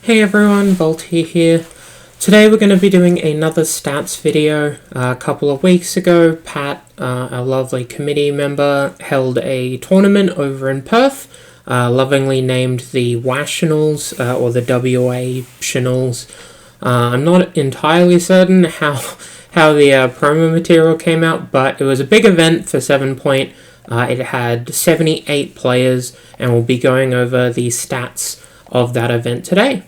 Hey everyone, Voltie here. Today we're going to be doing another stats video. A couple of weeks ago, Pat, our lovely committee member, held a tournament over in Perth, lovingly named the WAtionals, or the WAtionals. I'm not entirely certain how the promo material came out, but it was a big event for 7 Point. It had 78 players, and we'll be going over the stats of that event today.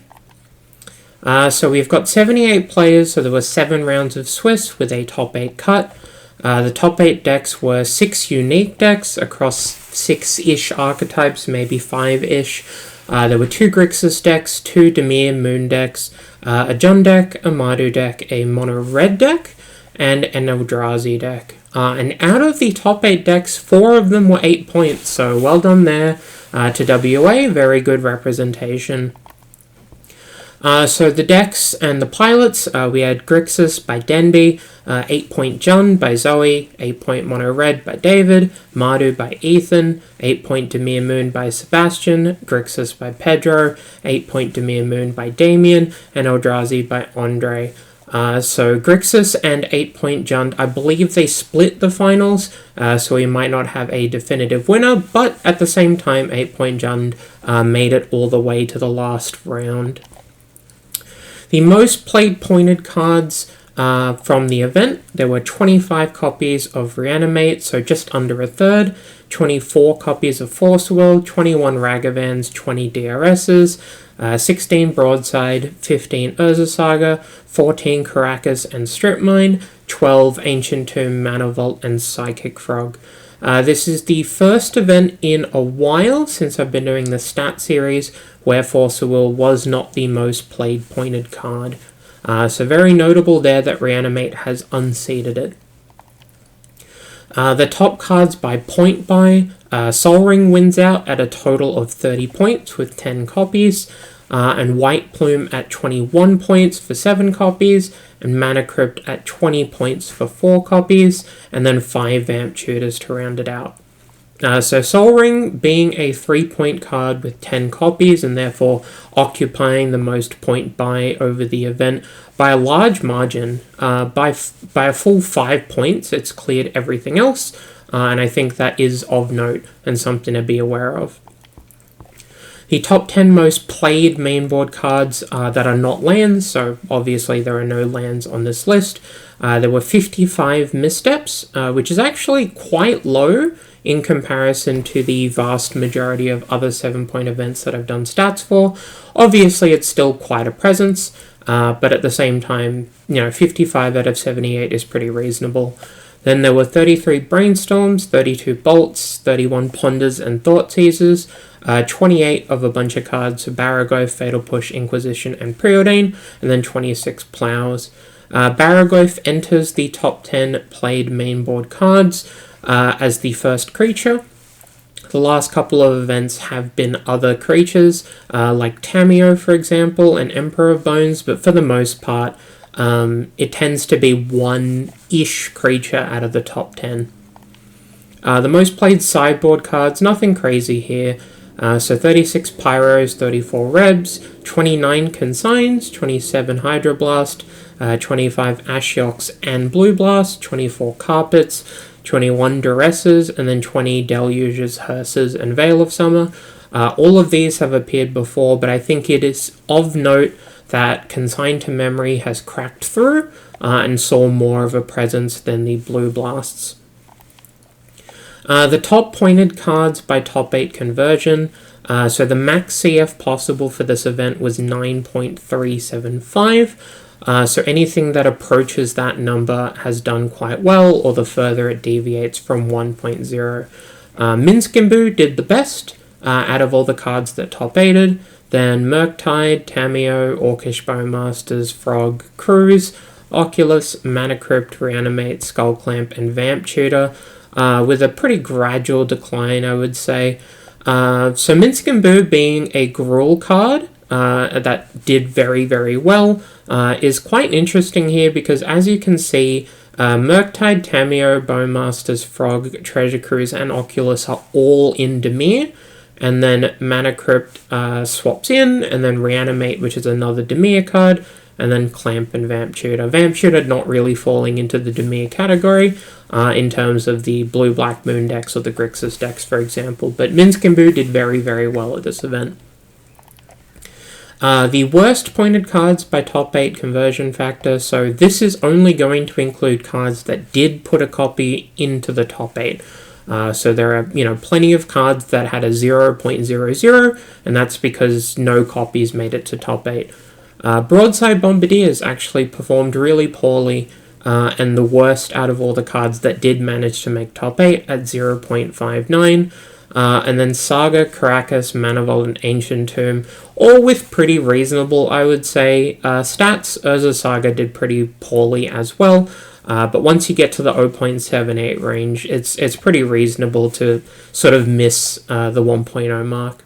So we've got 78 players, so there were 7 rounds of Swiss with a top 8 cut. The top 8 decks were 6 unique decks across 6-ish archetypes, maybe 5-ish. There were 2 Grixis decks, 2 Dimir Moon decks, a Jund deck, a Mardu deck, a Mono Red deck, and an Eldrazi deck. And out of the top 8 decks, 4 of them were 8 points, so well done there to WA, very good representation. So the decks and the pilots, we had Grixis by Denby, 8-point Jund by Zoe, 8-point Mono Red by David, Mardu by Ethan, 8-point Dimir Moon by Sebastian, Grixis by Pedro, 8-point Dimir Moon by Damien, and Eldrazi by Andre. So Grixis and 8-point Jund, I believe they split the finals, so we might not have a definitive winner, but at the same time, 8-point Jund made it all the way to the last round. The most played pointed cards from the event, there were 25 copies of Reanimate, so just under a third, 24 copies of Force Will, 21 Ragavans, 20 DRSs, 16 Broadside, 15 Urza Saga, 14 Caracas and Strip Mine, 12 Ancient Tomb, Mana Vault, and Psychic Frog. This is the first event in a while since I've been doing the stat series where Force Will was not the most played pointed card. So very notable there that Reanimate has unseeded it. The top cards by point buy, Sol Ring wins out at a total of 30 points with 10 copies, and White Plume at 21 points for 7 copies, and Mana Crypt at 20 points for 4 copies, and then 5 Vamp Tutors to round it out. So Sol Ring being a 3-point card with 10 copies, and therefore occupying the most point buy over the event by a large margin, by a full 5 points, it's cleared everything else, and I think that is of note and something to be aware of. The top 10 most played mainboard cards that are not lands, so obviously there are no lands on this list. There were 55 missteps, which is actually quite low in comparison to the vast majority of other 7-point events that I've done stats for. Obviously it's still quite a presence, but at the same time, 55 out of 78 is pretty reasonable. Then there were 33 Brainstorms, 32 Bolts, 31 Ponders and Thought Seizers, 28 of a bunch of cards, Baraghoth, Fatal Push, Inquisition, and Preordain, and then 26 Plows. Baraghoth enters the top 10 played mainboard cards as the first creature. The last couple of events have been other creatures, like Tameo, for example, and Emperor of Bones, but for the most part, it tends to be one-ish creature out of the top 10. The most played sideboard cards, nothing crazy here. So 36 Pyros, 34 Rebs, 29 Consigns, 27 Hydroblast, 25 Ashioks and Blue Blast, 24 Carpets, 21 Duresses, and then 20 Deluges, Hearses, and Veil of Summer. All of these have appeared before, but I think it is of note that Consigned to Memory has cracked through and saw more of a presence than the Blue Blasts. The top pointed cards by top 8 conversion, so the max CF possible for this event was 9.375, so anything that approaches that number has done quite well, or the further it deviates from 1.0. Minskimbu did the best out of all the cards that top 8'd, then Murktide, Tameo, Orcish Bowmasters, Frog, Cruise, Oculus, Mana Crypt, Reanimate, Skull Clamp, and Vamp Tutor, with a pretty gradual decline, I would say. So Minskimbu being a Gruul card that did very, very well is quite interesting here because, as you can see, Murktide, Tameo, Bowmasters, Frog, Treasure Cruise, and Oculus are all in Dimir, and then Mana Crypt swaps in, and then Reanimate, which is another Dimir card, and then Clamp and Vamp Tutor. Vamp Tutor not really falling into the Dimir category in terms of the Blue Black Moon decks or the Grixis decks, for example, but Minskimbu did very, very well at this event. The worst pointed cards by top 8 conversion factor, so this is only going to include cards that did put a copy into the top 8. So there are, plenty of cards that had a 0.00, and that's because no copies made it to top 8. Broadside Bombardiers actually performed really poorly, and the worst out of all the cards that did manage to make top 8 at 0.59. And then Saga, Caracas, Manifold, and Ancient Tomb, all with pretty reasonable, I would say, stats. Urza Saga did pretty poorly as well, but once you get to the 0.78 range, it's pretty reasonable to sort of miss the 1.0 mark.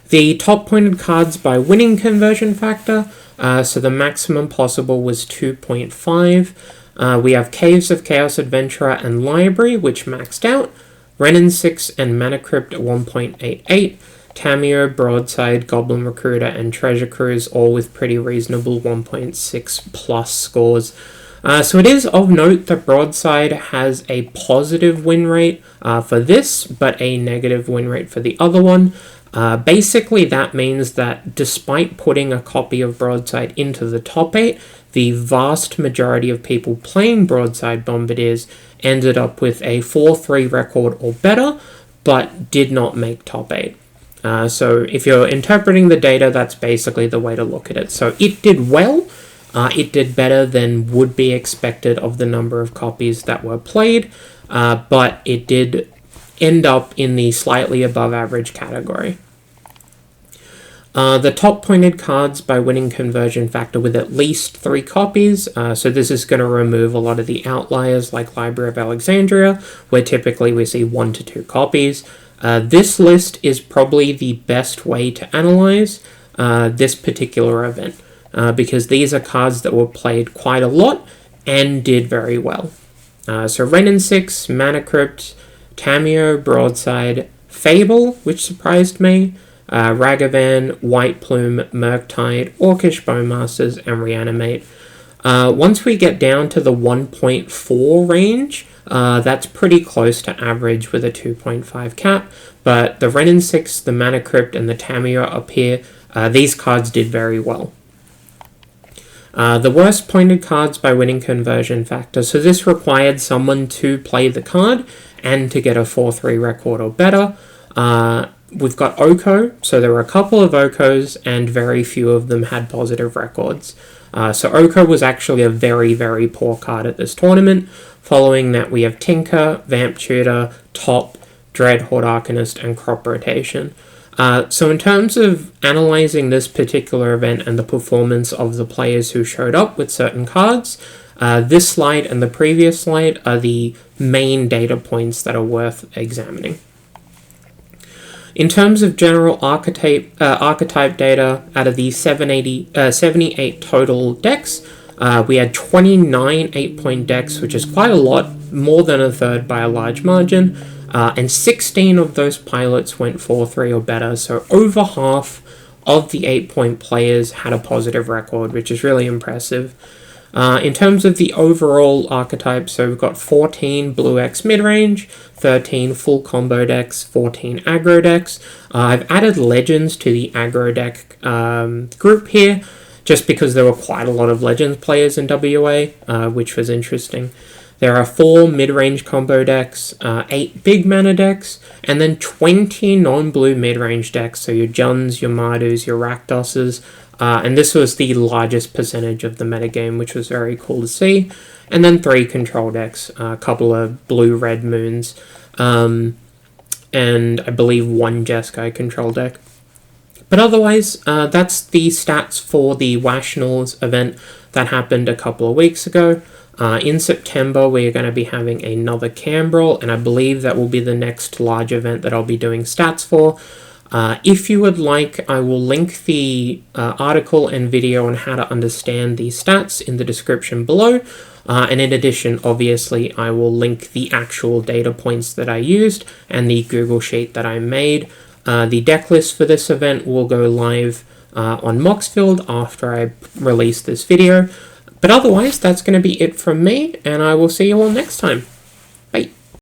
The top pointed cards by winning conversion factor, so the maximum possible was 2.5. We have Caves of Chaos Adventurer and Library, which maxed out. Renin 6 and Mana Crypt at 1.88, Tamio, Broadside, Goblin Recruiter, and Treasure Cruise all with pretty reasonable 1.6 plus scores. So it is of note that Broadside has a positive win rate for this, but a negative win rate for the other one. Basically, that means that despite putting a copy of Broadside into the top 8, the vast majority of people playing Broadside Bombardiers ended up with a 4-3 record or better, but did not make top 8. So if you're interpreting the data, that's basically the way to look at it. So it did well. It did better than would be expected of the number of copies that were played, but it did end up in the slightly above average category. The top pointed cards by winning conversion factor with at least 3 copies, so this is going to remove a lot of the outliers like Library of Alexandria, where typically we see 1 to 2 copies. This list is probably the best way to analyze this particular event, because these are cards that were played quite a lot and did very well. So Renin 6, Mana Crypt, Tamio, Broadside, Fable, which surprised me, Ragavan, White Plume, Murktide, Orcish Bowmasters, and Reanimate. Once we get down to the 1.4 range, that's pretty close to average with a 2.5 cap, but the Renin 6, the Mana Crypt, and the Tamio up here, these cards did very well. The worst pointed cards by winning conversion factor, so this required someone to play the card and to get a 4-3 record or better. We've got Oko, so there were a couple of Okos and very few of them had positive records. So Oko was actually a very, very poor card at this tournament. Following that we have Tinker, Vamp Tutor, Top, Dreadhorde Arcanist, and Crop Rotation. So in terms of analyzing this particular event and the performance of the players who showed up with certain cards, this slide and the previous slide are the main data points that are worth examining. In terms of general archetype data, out of the 78 total decks, we had 29 8-point decks, which is quite a lot, more than a third by a large margin, and 16 of those pilots went 4-3 or better, so over half of the 8-point players had a positive record, which is really impressive. In terms of the overall archetype, so we've got 14 Blue X mid-range, 13 full combo decks, 14 aggro decks. I've added Legends to the aggro deck group here, just because there were quite a lot of Legends players in WA, which was interesting. There are 4 mid-range combo decks, 8 big mana decks, and then 20 non-blue mid-range decks, so your Juns, your Mardus, your Rakdoses, and this was the largest percentage of the metagame, which was very cool to see. And then 3 control decks, a couple of blue-red moons, and I believe 1 Jeskai control deck. But otherwise, that's the stats for the WAtionals event that happened a couple of weeks ago. In September, we are going to be having another Cambrel, and I believe that will be the next large event that I'll be doing stats for. If you would like, I will link the article and video on how to understand these stats in the description below. And in addition, obviously, I will link the actual data points that I used and the Google Sheet that I made. The deck list for this event will go live on Moxfield after I release this video. But otherwise, that's going to be it from me, and I will see you all next time.